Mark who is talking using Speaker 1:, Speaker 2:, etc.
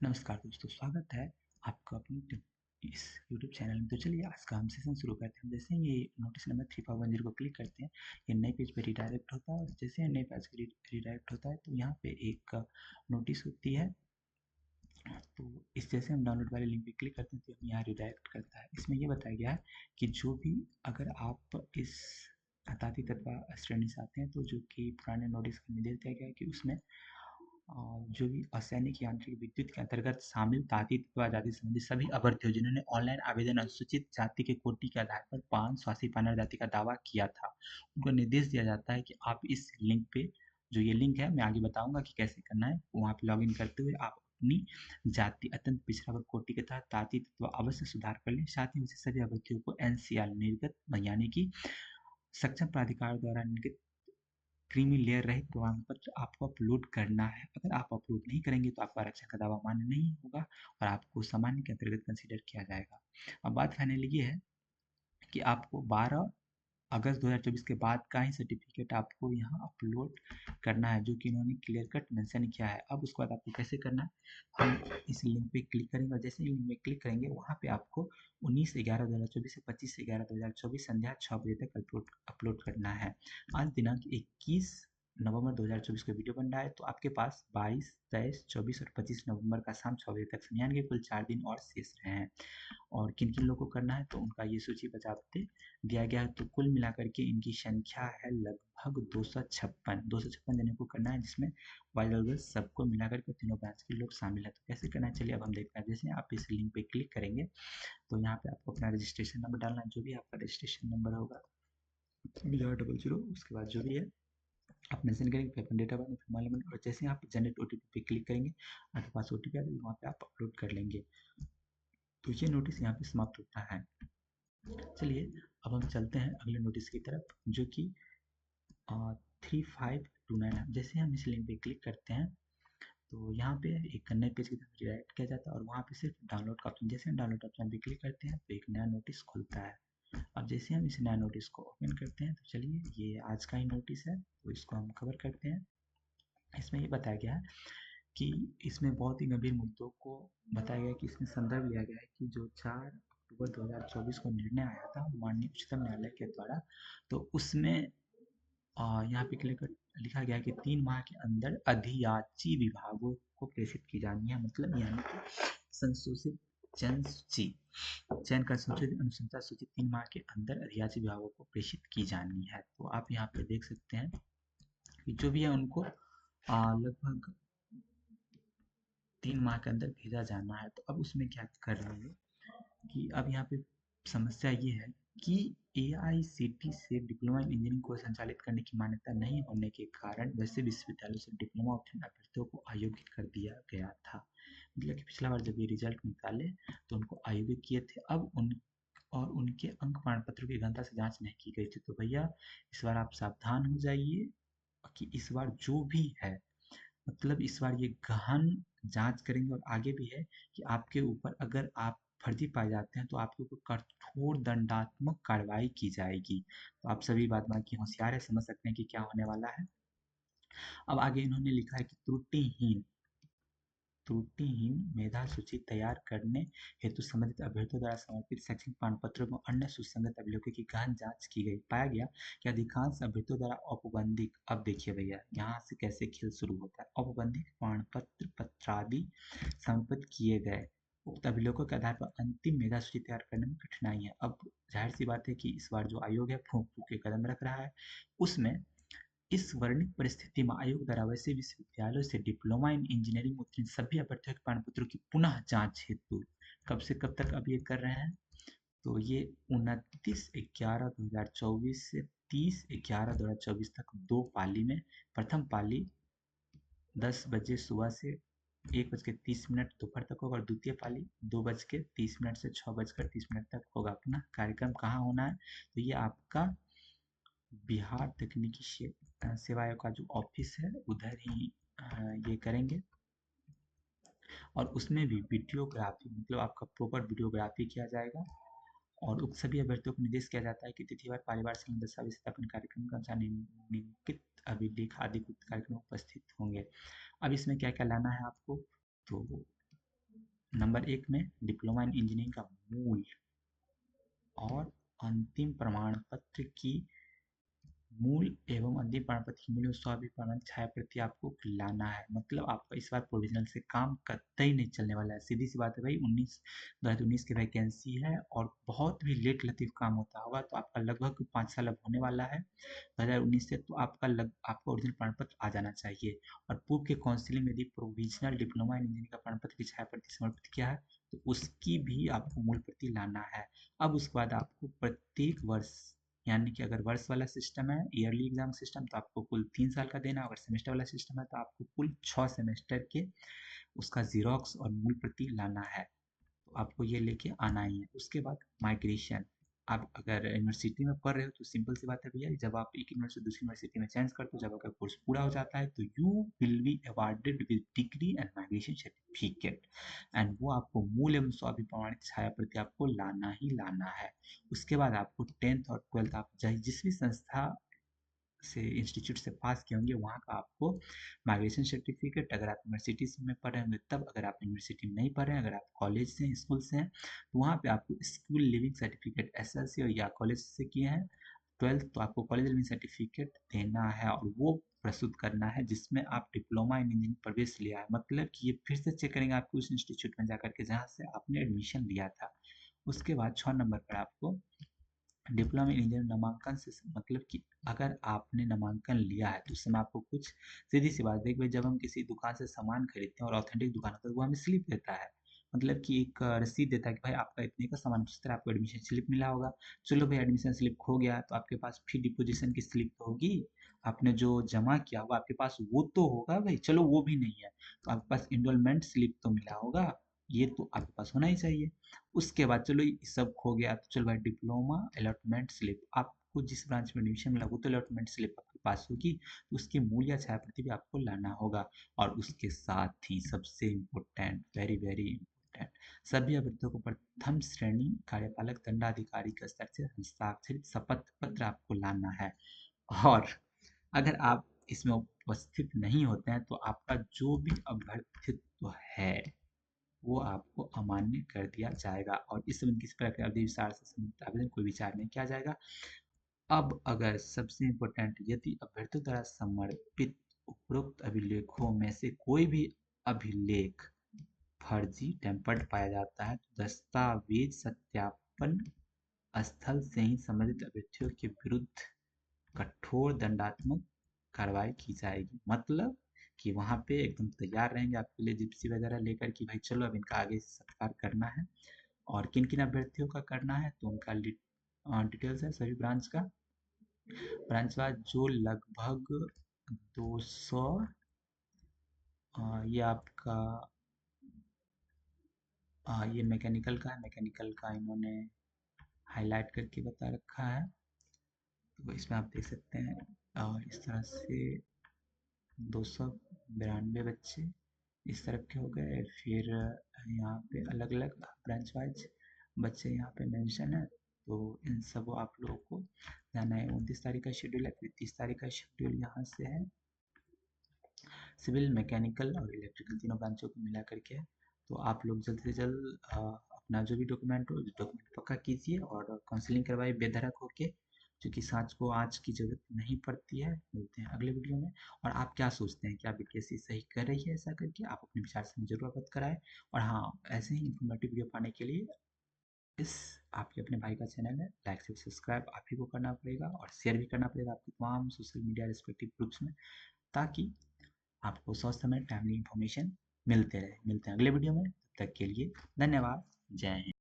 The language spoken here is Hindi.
Speaker 1: नमस्कार दोस्तों, स्वागत है आपका अपनी इस YouTube चैनल में। तो चलिए आज का हम सेशन शुरू करते हैं। जैसे ही ये नोटिस नंबर 3510 को क्लिक करते हैं, ये नए पेज पे रिडायरेक्ट होता है। और जैसे ही नए पेज पे रिडायरेक्ट होता है तो यहाँ पे एक नोटिस होती है। तो इस जैसे हम डाउनलोड वाले लिंक पे क्लिक करते हैं तो हम यहाँ रिडायरेक्ट करता है। इसमें ये बताया गया है कि जो भी अगर आप इस ताती तत्व श्रेणी से आते हैं तो जो कि पुराने नोटिस का निर्देश दिया गया है कि उसमें जो भी असैनिक यांत्रिक विद्युत के अंतर्गत शामिल ताती तत्व आजादी संबंधी सभी अभ्यर्थियों जिन्होंने ऑनलाइन आवेदन अनुसूचित जाति के कोटि के आधार पर 5 स्वास्थ्य जाति का दावा किया था, उनको निर्देश दिया जाता है कि आप इस लिंक पे, जो ये लिंक है मैं आगे बताऊंगा कि कैसे करना है, वहाँ पे लॉगिन करते हुए आप अपनी जाति अत्यंत पिछड़ा वर्ग कोटि के तहत ताती तत्व अवश्य सुधार कर लें। साथ ही वैसे सभी अभ्यर्थियों को एनसीआर निर्गत यानी कि सक्षम प्राधिकार द्वारा निर्गत क्रीमी लेयर रहित प्रमाण पत्र आपको अपलोड करना है। अगर आप अपलोड नहीं करेंगे तो आपका आरक्षण का दावा मान्य नहीं होगा और आपको सामान्य के अंतर्गत कंसीडर किया जाएगा। अब बात फाइनली ये है कि आपको 12 अगस्त 2024 के बाद का ही सर्टिफिकेट आपको यहाँ अपलोड करना है, जो कि इन्होंने क्लियर कट मेंशन किया है। अब उसके बाद आपको कैसे करना है, हम इस लिंक पे क्लिक करेंगे और जैसे ही लिंक में क्लिक करेंगे वहाँ पे आपको 19/11/2024 से 25/11/2024 संध्या 6 बजे तक अपलोड करना है। आज दिनांक 21 नवंबर 2024 को वीडियो बन रहा है, तो आपके पास 22, 23, 24 और 25 नवंबर का शाम 6 बजे तक संज्ञान के कुल 4 दिन और शेष रहे हैं। और किन किन लोगों को करना है तो उनका ये सूची बजाते दिया गया है। तो कुल मिलाकर के इनकी संख्या है लगभग 256 जने को करना है, जिसमें बॉयज और गर्ल्स सबको मिलाकर के तीनों ब्रांच के लोग शामिल है। तो कैसे करना है चलिए अब हम देखते हैं। जैसे आप इस लिंक पे क्लिक करेंगे तो यहाँ पे आपको अपना रजिस्ट्रेशन नंबर डालना है, जो भी आपका रजिस्ट्रेशन नंबर होगा 0000, उसके बाद जो भी है आप मेंशन करेंगे, फिर अपना डेट ऑफ बर्थ, फिर मोबाइल नंबर, और जैसे आप जनरेट ओटीपी पे क्लिक करेंगे आपके पास ओटीपी आ जाएगा, वहाँ पे आप अपलोड कर लेंगे। तो ये नोटिस यहाँ पे समाप्त होता है। चलिए अब हम चलते हैं अगले नोटिस की तरफ, जो कि 3529 है। जैसे हम इस लिंक पे क्लिक करते हैं तो यहाँ पे एक नए पेज की तरफ रिडायरेक्ट किया जाता है और वहाँ पे सिर्फ डाउनलोड का ऑप्शन, जैसे हम डाउनलोड ऑप्शन पे क्लिक करते हैं तो एक नया नोटिस खुलता है। अब जैसे हम इस नया नोटिस को ओपन करते हैं तो चलिए ये आज का ही नोटिस है, तो इसको हम कवर करते हैं। इसमें ये बताया गया है कि इसमें बहुत ही गंभीर मुद्दों को बताया गया है, कि इसमें संदर्भ लिया गया है कि जो 4 अक्टूबर 2024 को निर्णय आया था माननीय उच्चतम न्यायालय के द्वारा, तो उसमें यहाँ पे लिखा गया है कि 3 माह के अंदर अधियाची विभागों को प्रेषित की जानी है। मतलब यानी कि संशोधित चयन सूची, चयन का संशोधित अनुशंसा सूची 3 माह के अंदर अधियाची विभागों को प्रेषित की जानी है। तो आप यहाँ पे देख सकते हैं कि जो भी है उनको लगभग 3 माह के अंदर भेजा जाना है। तो अब उसमें क्या कर रहे हैं कि अब यहाँ पे समस्या ये है कि एआईसीटी से डिप्लोमा इन इंजीनियरिंग को संचालित करने की मान्यता नहीं होने के कारण वैसे विश्वविद्यालयों से डिप्लोमा उत्तीर्ण अभ्यर्थियों को अयोग्य कर दिया गया था। मतलब कि पिछला बार जब ये रिजल्ट निकाले तो उनको अयोग्य किए थे। अब उन और उनके अंक प्रमाण पत्रों की गहनता से जांच नहीं की गई थी। तो भैया इस बार आप सावधान हो जाइए कि इस बार जो भी है, मतलब इस बार ये गहन जांच करेंगे। और आगे भी है कि आपके ऊपर अगर आप फर्जी पाए जाते हैं तो आपके ऊपर कठोर दंडात्मक कार्रवाई की जाएगी। तो आप सभी बात बाकी होशियार है, समझ सकते हैं कि क्या होने वाला है। अब आगे इन्होंने लिखा है कि त्रुटिहीन मेधा सूची तैयार करने हेतु संबंधित अभ्यर्थियों द्वारा समर्पित शैक्षणिक प्रमाण पत्रों में अन्य सुसंगत अभिलेखों की गहन जांच की गई। पाया गया कि अधिकांश अभ्यर्थियों द्वारा औपबंधिक, अब देखिए भैया यहाँ से कैसे खेल शुरू होता है, औपबंधिक प्रमाण पत्र पत्रादि समर्पित किए गए। उक्त अभिलेखों के आधार पर अंतिम मेधा सूची तैयार करने में कठिनाई है। अब जाहिर सी बात है कि इस बार जो आयोग है फूंक फूंक के कदम रख रहा है। उसमें इस वर्णित परिस्थिति में आयोग द्वारा वैसे विश्वविद्यालयों से डिप्लोमा इन इंजीनियरिंग उत्तीर्ण सभी अभ्यर्थियों के प्रमाण पत्रों की पुनः जांच हेतु कब से कब तक अब ये कर रहे हैं, तो ये 29/11/2024 से 30/11/2024 तक 2 पाली में, प्रथम पाली 10 बजे सुबह से 1:30 दोपहर तक होगा और द्वितीय पाली 2:30 से 6:30 तक होगा। अपना कार्यक्रम कहाँ होना है, तो ये आपका बिहार तकनीकी सेवा आयोग का जो ऑफिस है उधर ही ये करेंगे। और उसमें भी वीडियोग्राफी, मतलब आपका प्रॉपर वीडियोग्राफी किया जाएगा। और उक्त सभी अभ्यर्थियों को निर्देश किया जाता है कि तिथिवार पालीवार संबंधी दस्तावेज सत्यापन कार्यक्रम के अनुसार निम्नलिखित अभिलेख आदि उक्त कार्यक्रम में उपस्थित होंगे। अब इसमें क्या क्या लाना है आपको, तो नंबर 1 में डिप्लोमा इन इंजीनियरिंग का मूल और अंतिम प्रमाण पत्र की मूल एवं अंतिम प्रमाण पत्र की मूल्य स्वाभाविक प्रमाण छाया प्रति आपको लाना है। मतलब आपका इस बार प्रोविजनल से काम कतई नहीं चलने वाला है। सीधी सी बात है भाई, 2019 की वैकेंसी है और बहुत भी लेट लतीफ काम होता होगा, तो आपका लगभग 5 साल अब होने वाला है 2019 से, तो आपका ओरिजिनल प्रमाण पत्र आ जाना चाहिए। और पूर्व के काउंसिलिंग में यदि प्रोविजनल डिप्लोमा इन इंजीनियरिंग का प्रमाण पत्र की छाया प्रति समर्पित किया है, तो उसकी भी आपको मूल प्रति लाना है। अब उसके बाद आपको प्रत्येक वर्ष, यानी कि अगर वर्ष वाला सिस्टम है, ईयरली एग्जाम सिस्टम, तो आपको कुल 3 साल का देना। अगर सेमेस्टर वाला सिस्टम है तो आपको कुल 6 सेमेस्टर के उसका जीरोक्स और मूल प्रति लाना है। तो आपको ये लेके आना ही है। उसके बाद माइग्रेशन, आप अगर यूनिवर्सिटी में पढ़ रहे हो तो सिंपल सी बात है भैया, जब आप एक यूनिवर्सिटी दूसरी यूनिवर्सिटी में चेंज करते हो, जब आपका कोर्स पूरा हो जाता है, तो you will be awarded with degree and migration certificate, and वो आपको मूल एवं स्वाभि प्रमाणित छाया प्रति आपको लाना ही लाना है। उसके बाद आपको 10th और 12th आप जिस भी संस्था से इंस्टीट्यूट से पास किए होंगे वहाँ का आपको माइग्रेशन सर्टिफिकेट, अगर आप यूनिवर्सिटी में पढ़ रहे होंगे तब, अगर आप यूनिवर्सिटी में नहीं पढ़ रहे हैं, अगर आप कॉलेज से स्कूल से हैं, तो वहाँ पे आपको स्कूल लिविंग सर्टिफिकेट एसएलसी और या कॉलेज से किए हैं 12th, तो आपको कॉलेज लिविंग सर्टिफिकेट देना है और वो प्रस्तुत करना है जिसमें आप डिप्लोमा इन इंजीनियरिंग प्रवेश लिया है। मतलब कि ये फिर से चेक करेंगे आपको उस इंस्टीट्यूट में जाकर के जहाँ से आपने एडमिशन लिया था। उसके बाद 6 नंबर पर आपको डिप्लोमा इन इंजीनियरिंग नामांकन से मतलब कि अगर आपने नामांकन लिया है तो उस समय आपको कुछ, सीधी सी बात देख भाई, जब हम किसी दुकान से सामान खरीदते हैं और ऑथेंटिक दुकान होता है, वो हमें स्लिप देता है, मतलब कि एक रसीद देता है कि भाई आपका इतने का सामान, उस तरह आपको एडमिशन स्लिप मिला होगा। चलो भाई एडमिशन स्लिप खो गया तो आपके पास फिर डिपोजिशन की स्लिप तो होगी, आपने जो जमा किया होगा आपके पास वो तो होगा भाई, चलो वो भी नहीं है तो आपके पास इनरोलमेंट स्लिप तो मिला होगा, ये तो आपके पास होना ही चाहिए। उसके बाद चलो ये सब खो गया तो चलो भाई डिप्लोमा अलॉटमेंट स्लिप, आपको जिस ब्रांच में एडमिशन मिला वो तो अलॉटमेंट स्लिप आपके पास होगी, तो उसकी मूल या छाया प्रति भी आपको लाना होगा। और उसके साथ ही सबसे इम्पोर्टेंट, वेरी वेरी इम्पोर्टेंट, सभी अभ्यर्थियों को प्रथम श्रेणी कार्यपालक दंडाधिकारी के स्तर से हस्ताक्षरित शपथ पत्र आपको लाना है। और अगर आप इसमें उपस्थित नहीं होते हैं तो आपका जो भी अभ्यर्थित्व है वो आपको अमान्य कर दिया जाएगा और इस संबंध किसी प्रकार के अवधि विस्तार से संबंधित आवेदन कोई विचार नहीं किया जाएगा। अब अगर सबसे इम्पोर्टेंट, यदि अभ्यर्थियों द्वारा समर्पित उपरोक्त अभिलेखों में से कोई भी अभिलेख फर्जी टेम्पर्ड पाया जाता है तो दस्तावेज सत्यापन स्थल से ही संबंधित अभ्यर्थियों के विरुद्ध कठोर दंडात्मक कार्रवाई की जाएगी। मतलब कि वहाँ पे एकदम तैयार रहेंगे आपके लिए जिप्सी वगैरह लेकर कि भाई चलो अब इनका आगे सत्कार करना है। और किन किन अभ्यर्थियों का करना है तो उनका डिटेल्स है सभी ब्रांच का, ब्रांच वाइज जो लगभग 200, ये आपका ये मैकेनिकल का है, मैकेनिकल का इन्होंने हाईलाइट करके बता रखा है, तो इसमें आप देख सकते हैं। और इस तरह से 292 बच्चे इस तरफ के हो गए। फिर यहाँ पे अलग अलग ब्रांच वाइज बच्चे यहाँ पे मेंशन है, तो इन सब आप लोगों को जाना है। 29 तारीख का शेड्यूल है, फिर 30 तारीख का शेड्यूल यहाँ से है। सिविल, मैकेनिकल और इलेक्ट्रिकल तीनों ब्रांचों को मिला करके है। तो आप लोग जल्द से जल्द अपना जो भी डॉक्यूमेंट हो डॉक्यूमेंट पक्का कीजिए और काउंसलिंग करवाइए बेधड़क होके, क्योंकि सांच को आज की जरूरत नहीं पड़ती है। मिलते हैं अगले वीडियो में। और आप क्या सोचते हैं, क्या बीपीएससी सही कर रही है? ऐसा करके आप अपने विचार से मुझे जरूर अवगत कराएं। और हाँ, ऐसे ही इन्फॉर्मेटिव वीडियो पाने के लिए इस आपके अपने भाई का चैनल है, लाइक से सब्सक्राइब आप ही को करना पड़ेगा और शेयर भी करना पड़ेगा आपके तमाम सोशल मीडिया रिस्पेक्टिव ग्रुप्स में, ताकि आपको सौ समय टाइमली इन्फॉर्मेशन मिलते रहे। मिलते हैं अगले वीडियो में, तब तक के लिए धन्यवाद। जय हिंद।